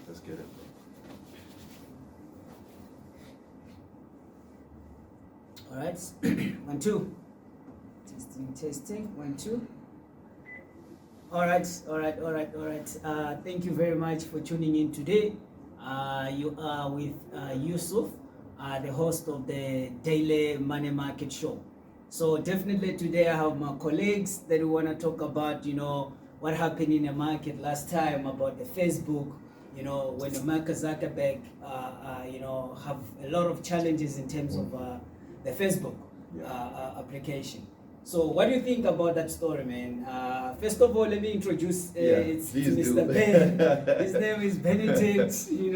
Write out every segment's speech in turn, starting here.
Let's get it. All right. 1, 2. Testing. 1, 2. All right. Thank you very much for tuning in today. You are with Yusuf, the host of the Daily Money Market Show. So definitely today I have my colleagues that we want to talk about, what happened in the market last time about the Facebook, when the Mark Zuckerberg, have a lot of challenges in terms of the Facebook application. So what do you think about that story, man? First of all, let me introduce it's Mr. Ben. His name is Benedict, So you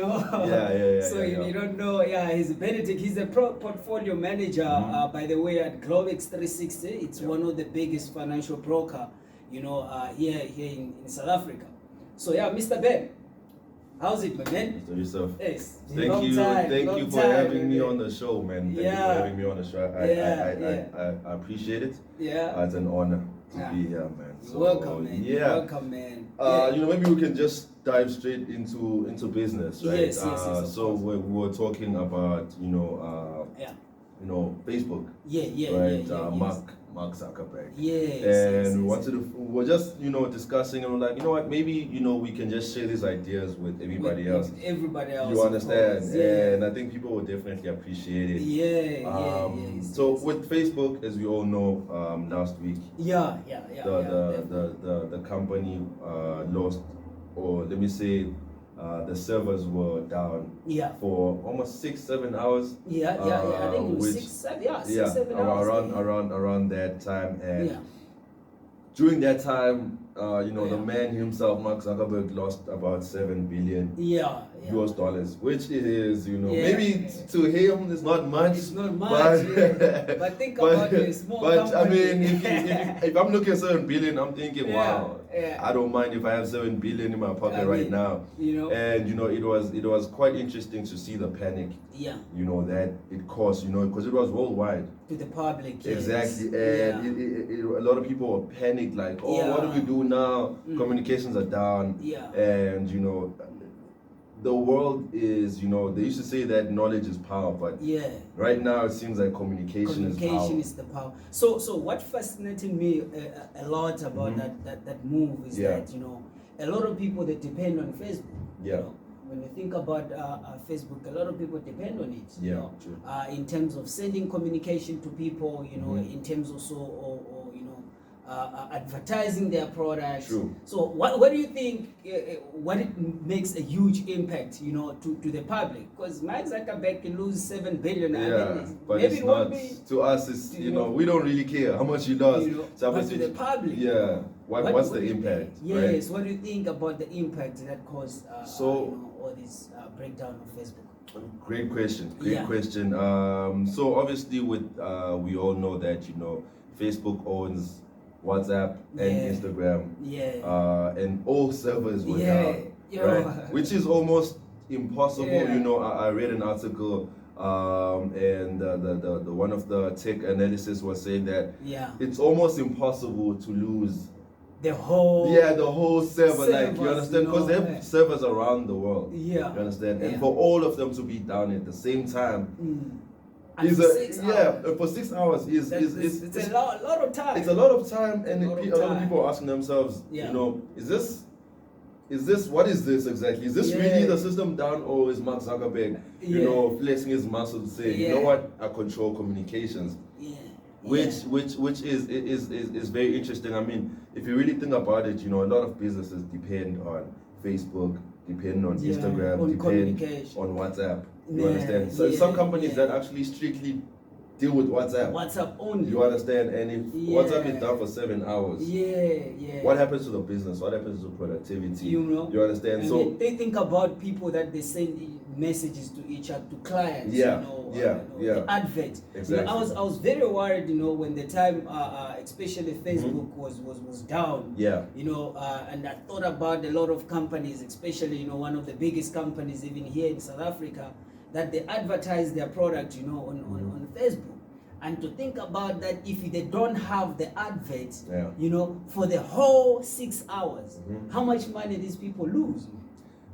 don't know, he's Benedict. He's a portfolio manager, by the way, at Globex 360. It's one of the biggest financial broker, here in South Africa. So Mr. Ben, how's it, my man? Mr. Yusuf. Yes. Thank you for having me on the show, man. Thank you for having me on the show. I appreciate it. Yeah. It's an honor to be here, man. So, welcome, man. Yeah. Welcome, man. Maybe we can just dive straight into business, right? Yes, so we were talking about, Facebook. Right. Mark Zuckerberg. We're just discussing, and we're like, what, maybe we can just share these ideas with everybody else. Everybody else. You understand? And I think people will definitely appreciate it. So with Facebook, as we all know, last week, the company lost, or let me say, the servers were down for almost 6-7 hours. I think it was 6-7 hours. Around that time, and during that time, the man himself, Mark Zuckerberg, lost about $7 billion US dollars, which is, maybe to him it's not much. It's not much, but think about it, small company. I mean, if I'm looking at $7 billion, I'm thinking, wow, I don't mind if I have $7 billion in my pocket right now. And it was quite interesting to see the panic. That it caused, because it was worldwide. To the public. Exactly, and a lot of people were panicked, like, what do we do now? Communications are down, and the world is, they used to say that knowledge is power, but right now it seems like communication is power. Communication is the power. So what fascinated me a lot about that move is that, a lot of people that depend on Facebook. When you think about Facebook, a lot of people depend on it. In terms of sending communication to people, in terms also, advertising their products. True. So what do you think? What it makes a huge impact, to the public? Because Mark Zuckerberg can lose $7 billion. But maybe it's not to us. It's we don't really care how much you lost. But to the public, what's the impact? Yes. What do you think about the impact that caused all this breakdown of Facebook? Great question. So obviously, with we all know that Facebook owns WhatsApp and Instagram, and all servers were down, right? Which is almost impossible. I read an article, and the one of the tech analysis was saying that it's almost impossible to lose the whole server, like, you understand, because they have servers around the world. You understand, and for all of them to be down at the same time. For 6 hours it's a lot of time. It's a lot of time, and a lot of people are asking themselves, is this what is this exactly? Is this really the system down, or is Mark Zuckerberg, flexing his muscle to say, you know what, I control communications? Which is very interesting. I mean, if you really think about it, a lot of businesses depend on Facebook, depend on Instagram, depend on WhatsApp. You understand? So some companies that actually strictly deal with WhatsApp only. You understand? And if WhatsApp is down for 7 hours, what happens to the business? What happens to productivity? You understand? So they think about people that they send messages to each other, to clients. The advert. Exactly. I was very worried, when the time, especially Facebook was down. And I thought about a lot of companies, especially one of the biggest companies even here in South Africa, that they advertise their product, on Facebook. And to think about that, if they don't have the advert, for the whole 6 hours, how much money these people lose?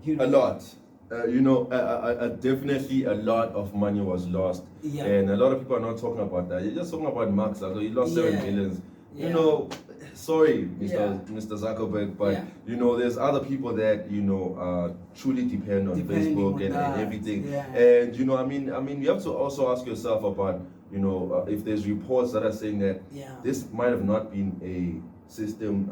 A lot. definitely a lot of money was lost, and a lot of people are not talking about that. You're just talking about Mark Zuckerberg. He lost 7 billions. Sorry, Mr. Zuckerberg, but there's other people that truly depend on Facebook and everything. And you have to also ask yourself about if there's reports that are saying that this might have not been a system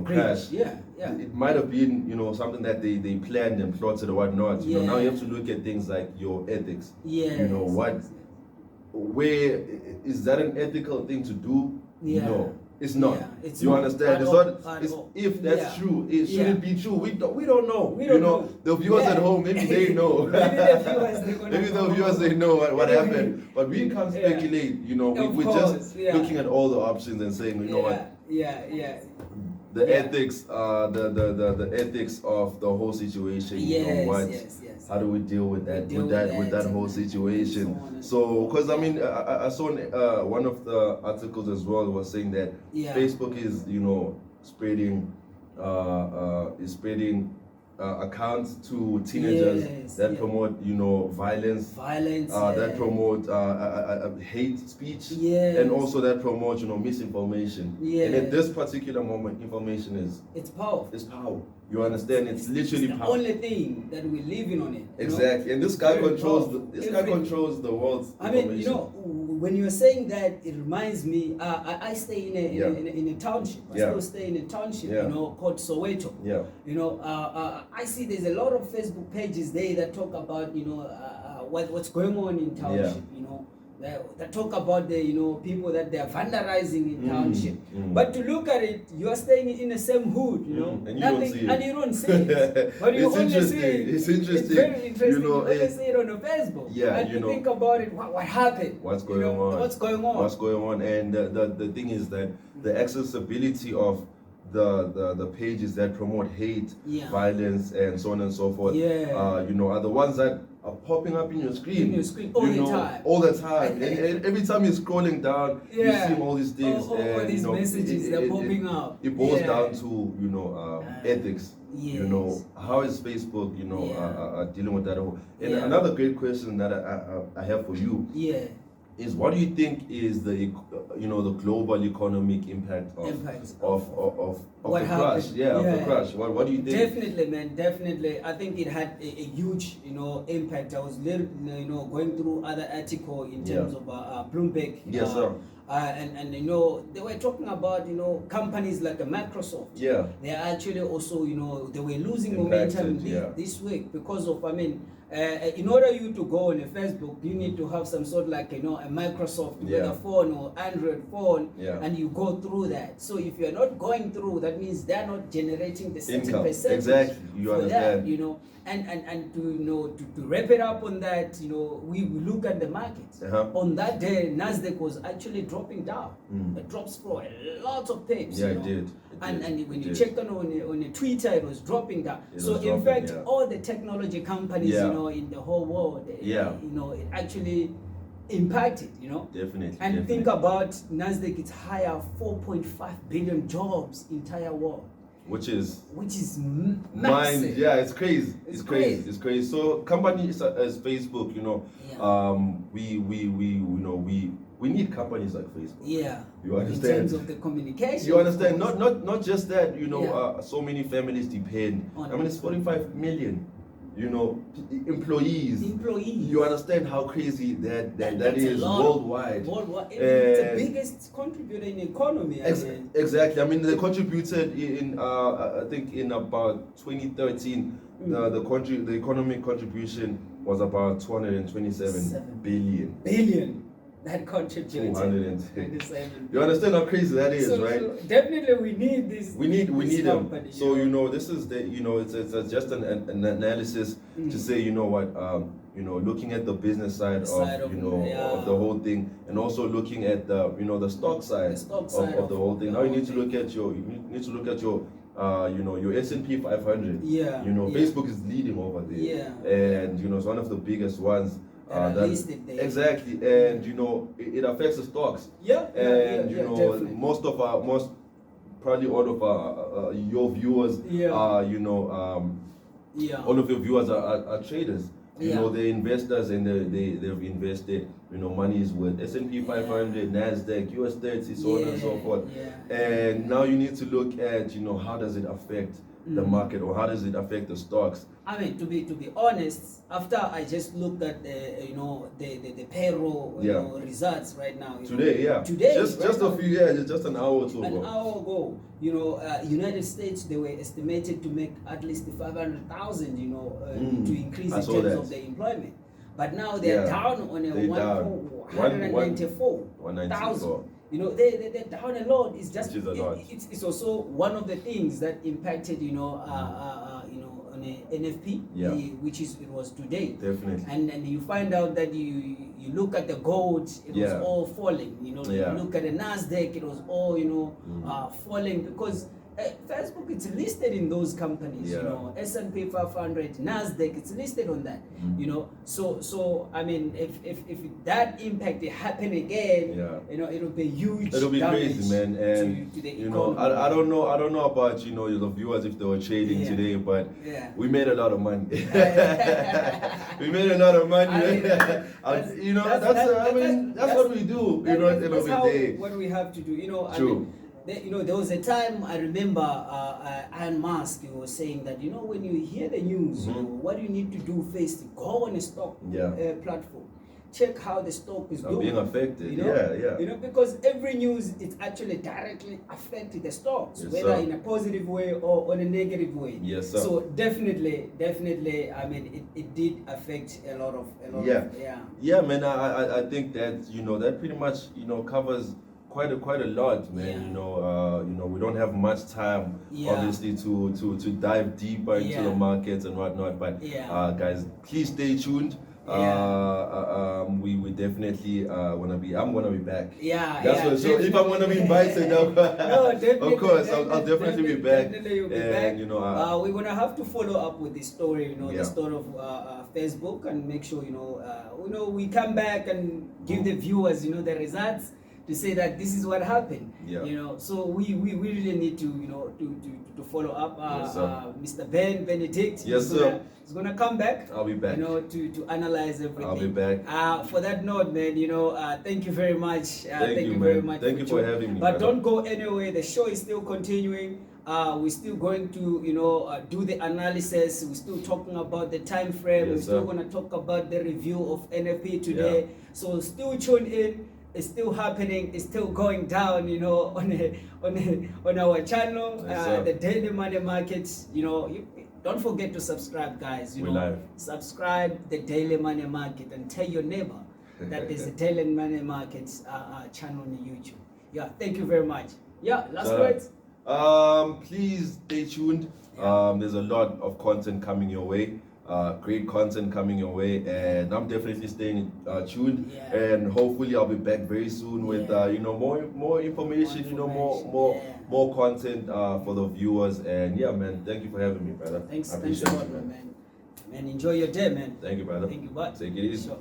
crash. It might have been something that they planned and plotted or whatnot. Now you have to look at things like your ethics. Where is that an ethical thing to do? No, it's not. You understand? It's not. If that's true, it shouldn't be true. We don't know. The viewers at home, maybe they know. Maybe the viewers they know what happened, but we can't speculate. We're just looking at all the options and saying, you know what? The ethics, the ethics of the whole situation. How do we deal with that? With that whole situation. So, because I saw one of the articles as well was saying that Facebook is spreading accounts to teenagers that promote violence, that promote hate speech, and also that promote misinformation. And at this particular moment, information is power. It's power. You understand? It's literally the power. only thing that we're living on it. Exactly. And this guy controls controls the world's information. When you're saying that, it reminds me. I stay in a township. I still stay in a township. Called Soweto. I see there's a lot of Facebook pages there that talk about what's going on in township. That talk about the people that they are vandalizing in township. But to look at it, you are staying in the same hood, and you don't see it. But you only see it. It's interesting. It's very interesting. You only see it on the Facebook. And you think about it, what happened? What's going on? What's going on? What's going on? And the thing is that the accessibility of the pages that promote hate, violence, and so on and so forth, are the ones that are popping up in your screen, all the time. And every time you're scrolling down, you see all these things, all these messages that are popping up. It boils down to ethics. How is Facebook dealing with that whole? And another great question that I have for you is, what do you think is the global economic impact of the crash? The crash. What do you think? Definitely, man. Definitely. I think it had a huge impact. I was going through other article in terms of Bloomberg. Yes, sir. And they were talking about companies like Microsoft. They are actually also they were losing momentum this week because of in order you to go on a Facebook, you need to have some sort like a Microsoft whether phone or Android phone, and you go through that. So if you're not going through, that means they're not generating the certain percentage. Exactly, you understand. That, and to wrap it up on that, we look at the markets. On that day, Nasdaq was actually dropping down. It drops for a lot of pips. It did. And when you check on Twitter, it was dropping down. In fact, all the technology companies, in the whole world, it actually impacted, Definitely. Think about Nasdaq, it's higher 4.5 billion jobs entire world. Which is massive. It's crazy. It's crazy. So companies as Facebook, we need companies like Facebook. You understand? In terms of the communication. You understand? Not just that. So many families depend. It's 45 million. Employees. You understand how crazy that is worldwide. It's the biggest contributor in the economy. Exactly. They contributed in I think in about 2013. The economic contribution was about 227 billion. That contributed. 227. You understand how crazy that is, right? So definitely, we need this. We need them. So this is it's just an analysis to say looking at the business side of the whole thing, and also looking at the stock side of the whole thing. Now you need to look at your your S&P 500. Facebook is leading over there, and it's one of the biggest ones. Exactly, and it affects the stocks. Most probably all of your viewers are all of your viewers are traders. You Yeah. know, they're investors, and they've invested, you know, monies with S&P 500, NASDAQ, US 30, so on and so forth. And now you need to look at, you know, how does it affect the market, or how does it affect the stocks? I mean, to be honest, after I just looked at the payroll results right now. Today, just a few, just an hour or two ago. An hour ago, you know, United States, they were estimated to make at least 500,000, you know, to increase in terms of the employment. But now they're down on a 194,000. You know, they're down a lot. It's just it's also one of the things that impacted, you know, on a NFP, which was today. Definitely. And you find out that you look at the gold, it was all falling. You know, you look at the NASDAQ, it was all, you know, falling, because Facebook, it's listed in those companies, you know, S&P 500, NASDAQ, it's listed on that, you know. So I mean, if that impact happen again, you know, it'll be huge. It'll be crazy, man. And to the you know, I don't know about, you know, the viewers if they were trading today, but we made a lot of money. We made a lot of money. You know, that's what we do. You know, at the end of the day, what we have to do. You know, true. You know, there was a time I remember Elon Musk was saying that, you know, when you hear the news, you know, what you need to do first, go on a stock platform, check how the stock is doing, being affected. You know? You know, because every news, it's actually directly affecting the stocks, whether in a positive way or on a negative way. Yes, sir. So definitely, I mean, it did affect a lot of. Yeah, man. I think that, you know, that pretty much, you know, covers quite a lot, man. You know, we don't have much time, obviously, to dive deeper into the markets and whatnot. But guys, please stay tuned. We definitely I'm gonna be back. That's what. So if I'm gonna be invited, of course, I'll definitely be back. Definitely you'll be back. You know, we're gonna have to follow up with this story. You know, the story of Facebook, and make sure, you know, we come back and give the viewers, you know, the results, to say that this is what happened. You know, so we really need to, you know, to follow up. Mr. Benedict, yes, sir, is gonna come back. I'll be back. You know, to analyze everything. I'll be back. For that note, man, you know, thank you very much. Thank you very much. Thank you for having me. But don't go anywhere. The show is still continuing. We're still going to, you know, do the analysis. We're still talking about the time frame. We're still going to talk about the review of NFP today. So still tune in. It's still happening. It's still going down, you know, on our channel, the Daily Money Markets. You know, don't forget to subscribe, guys. You know, subscribe the Daily Money Market, and tell your neighbor that there's a Daily Money Markets channel on YouTube. Yeah, thank you very much. Yeah, last words. Please stay tuned. There's a lot of content coming your way. Great content coming your way, and I'm definitely staying tuned. And hopefully I'll be back very soon with you know, more information, you know, more content for the viewers. And yeah, man, thank you for having me, brother. Thanks a lot, man. Man, enjoy your day, man. Thank you, brother. Thank you, bud. Take it easy. Sure.